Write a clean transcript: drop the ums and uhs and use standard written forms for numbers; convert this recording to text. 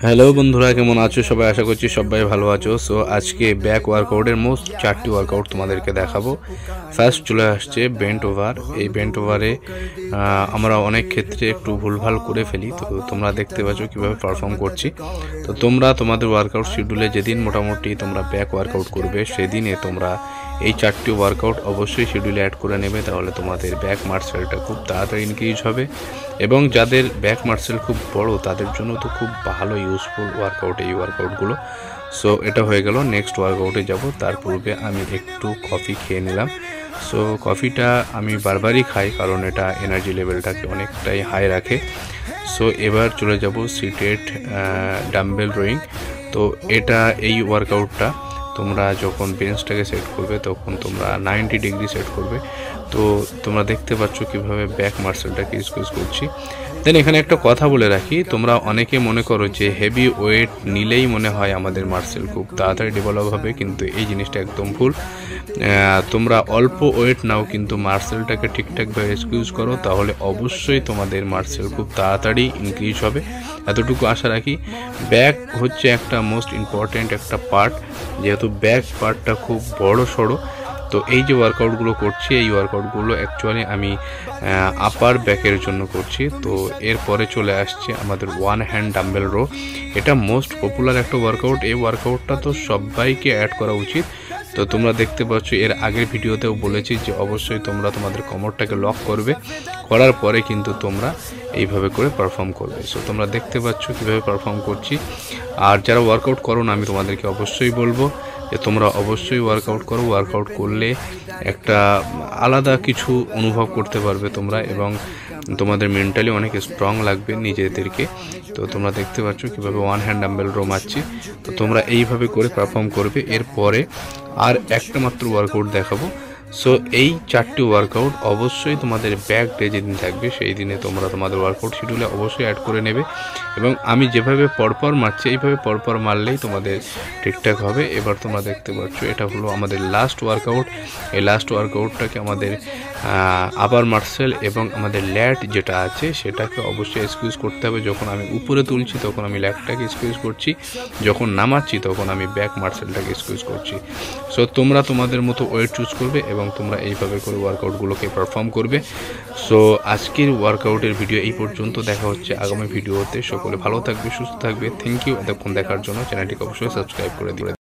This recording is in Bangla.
হ্যালো বন্ধুরা, কেমন আছো সবাই? আশা করছি সবাই ভালো আছো। সো আজকে ব্যাক ওয়ার্কআউটের মোস্ট 4টি ওয়ার্কআউট তোমাদেরকে দেখাবো। ফার্স্ট চলে আসছে বেন্ট ওভার। এই বেন্ট ওভারে আমরা অনেক ক্ষেত্রে একটু ভুলভাল করে ফেলি, তো তোমরা দেখতে পাচ্ছ কীভাবে পারফর্ম করছি। তো তোমরা তোমাদের ওয়ার্কআউট শিডিউলে যেদিন মোটামুটি তোমরা ব্যাক ওয়ার্কআউট করবে সেদিনে তোমরা এই 4টি ওয়ার্কআউট অবশ্যই শিডিউলে অ্যাড করে নেবে, তাহলে তোমাদের ব্যাক মাসেলটা খুব তাড়াতাড়ি ইনক্রিজ হবে। এবং যাদের ব্যাক মাসেল খুব বড় তাদের জন্য তো খুব ভালো ইউজফুল ওয়ার্কআউট এই ওয়ার্কআউটগুলো। সো এটা হয়ে গেল। নেক্সট ওয়ার্কআউটে যাব, তার পূর্বে আমি একটু কফি খেয়ে নিলাম। সো কফিটা আমি বারবারই খাই কারণ এটা এনার্জি লেভেলটাকে অনেকটাই হাই রাখে। সো এবার চলে যাব সিটেড ডাম্বেল রোয়িং। তো এই ওয়ার্কআউটটা তোমরা যখন বেঞ্চটাকে সেট করবে তখন তোমরা 90 ডিগ্রি সেট করবে। তো তোমরা দেখতে পাচ্ছ কীভাবে ব্যাক মাসেলটাকে স্কুইজ করছি। দেন এখানে একটা কথা বলে রাখি, তোমরা অনেকে মনে করো যে হেভি ওয়েট নিলেই মনে হয় আমাদের মাসেল খুব তাড়াতাড়ি ডেভেলপ হবে, কিন্তু এই জিনিসটা একদম ভুল। তোমরা অল্প ওয়েট নাও, কিন্তু মাসেলটাকে ঠিকঠাকভাবে স্কুইজ করো, তাহলে অবশ্যই তোমাদের মাসেল খুব তাড়াতাড়ি ইনক্রিজ হবে, এতটুকু আশা রাখি। ব্যাক হচ্ছে একটা মোস্ট ইম্পর্ট্যান্ট একটা পার্ট, যেহেতু ব্যাক পার্টটা খুব বড় সড়ো। তো এই যে ওয়ার্কআউটগুলো করছি এই ওয়ার্কআউটগুলো অ্যাকচুয়ালি আমি আপার ব্যাকের জন্য করছি। তো এরপরে চলে আসছে আমাদের ওয়ান হ্যান্ড ডাম্বেল রো। এটা মোস্ট পপুলার একটা ওয়ার্কআউট। এই ওয়ার্কআউটটা তো সবাইকে অ্যাড করা উচিত। তো তোমরা দেখতে পাচ্ছ এর আগের ভিডিওতেও বলেছি যে অবশ্যই তোমরা তোমাদের কোমরটাকে লক করবে, করার পরে কিন্তু তোমরা এইভাবে করে পারফর্ম করবে। সো তোমরা দেখতে পাচ্ছ কীভাবে পারফর্ম করছি। আর যারা ওয়ার্কআউট করো না, আমি তোমাদেরকে অবশ্যই বলবো যে তোমরা অবশ্যই ওয়ার্কআউট করো। ওয়ার্কআউট করলে একটা আলাদা কিছু অনুভব করতে পারবে তোমরা, এবং তোমাদের মেন্টালি অনেক স্ট্রং লাগবে নিজেদেরকে। তো তোমরা দেখতে পাচ্ছ কীভাবে ওয়ান হ্যান্ড ডাম্বেল রো মারছি। তো তোমরা এইভাবে করে পারফর্ম করবে। এরপরে আর একটা মাত্র ওয়ার্কআউট দেখাবো। সো এই 4টি ওয়ার্কআউট অবশ্যই তোমাদের ব্যাক ডে যেদিন থাকবে সেই দিনে তোমরা তোমাদের ওয়ার্কআউট শিডিউলে অবশ্যই অ্যাড করে নেবে। এবং আমি যেভাবে পরপর মারছি এইভাবে পরপর মারলেই তোমাদের ঠিকঠাক হবে। এবার তোমরা দেখতে পাচ্ছ এটা হলো আমাদের লাস্ট ওয়ার্কআউট। এই লাস্ট ওয়ার্কআউটটাকে আমাদের আপার মাসেল এবং আমাদের ল্যাট যেটা আছে সেটাকে অবশ্যই স্কুইজ করতে হবে। যখন আমি উপরে তুলছি তখন আমি ল্যাটটাকে স্কুইজ করছি, যখন নামাচ্ছি তখন আমি ব্যাক মাসেলটাকে স্কুইজ করছি। সো তোমরা তোমাদের মতো ওয়েট চুজ করবে এবং তোমরা এইভাবে করে ওয়ার্কআউটগুলোকে পারফর্ম করবে। সো আজকের ওয়ার্কআউটের ভিডিও এই পর্যন্ত। দেখা হচ্ছে আগামী ভিডিওতে। সকলে ভালো থাকবে, সুস্থ থাকবে। থ্যাংক ইউ এতক্ষণ দেখার জন্য। চ্যানেলটিকে অবশ্যই সাবস্ক্রাইব করে দিবে।